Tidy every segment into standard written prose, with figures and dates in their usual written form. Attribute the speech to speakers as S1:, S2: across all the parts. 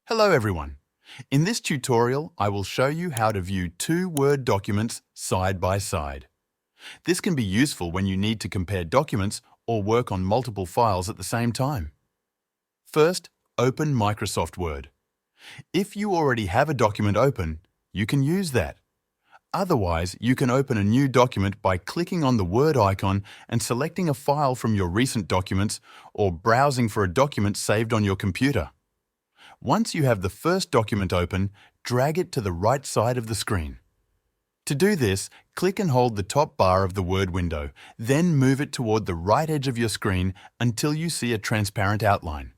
S1: Hello everyone. In this tutorial, I will show you how to view two Word documents side by side. This can be useful when you need to compare documents or work on multiple files at the same time. First, open Microsoft Word. If you already have a document open, you can use that. Otherwise, you can open a new document by clicking on the Word icon and selecting a file from your recent documents or browsing for a document saved on your computer. Once you have the first document open, drag it to the right side of the screen. To do this, click and hold the top bar of the Word window, then move it toward the right edge of your screen until you see a transparent outline.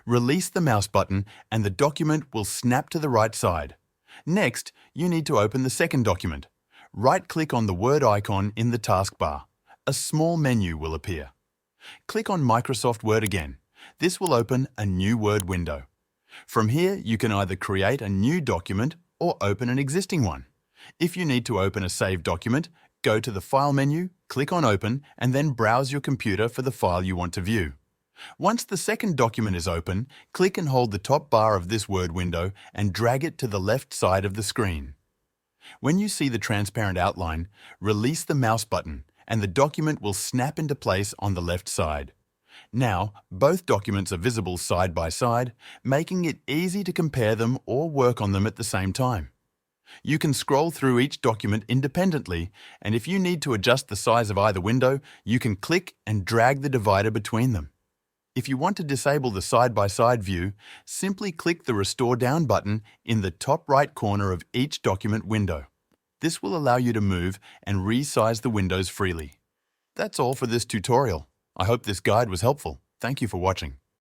S1: Release the mouse button and the document will snap to the right side. Next, you need to open the second document. Right-click on the Word icon in the taskbar. A small menu will appear. Click on Microsoft Word again. This will open a new Word window. From here, you can either create a new document or open an existing one. If you need to open a saved document, go to the File menu, click on Open, and then browse your computer for the file you want to view. Once the second document is open, click and hold the top bar of this Word window and drag it to the left side of the screen. When you see the transparent outline, release the mouse button and the document will snap into place on the left side. Now, both documents are visible side by side, making it easy to compare them or work on them at the same time. You can scroll through each document independently, and if you need to adjust the size of either window, you can click and drag the divider between them. If you want to disable the side-by-side view, simply click the Restore Down button in the top right corner of each document window. This will allow you to move and resize the windows freely. That's all for this tutorial. I hope this guide was helpful. Thank you for watching.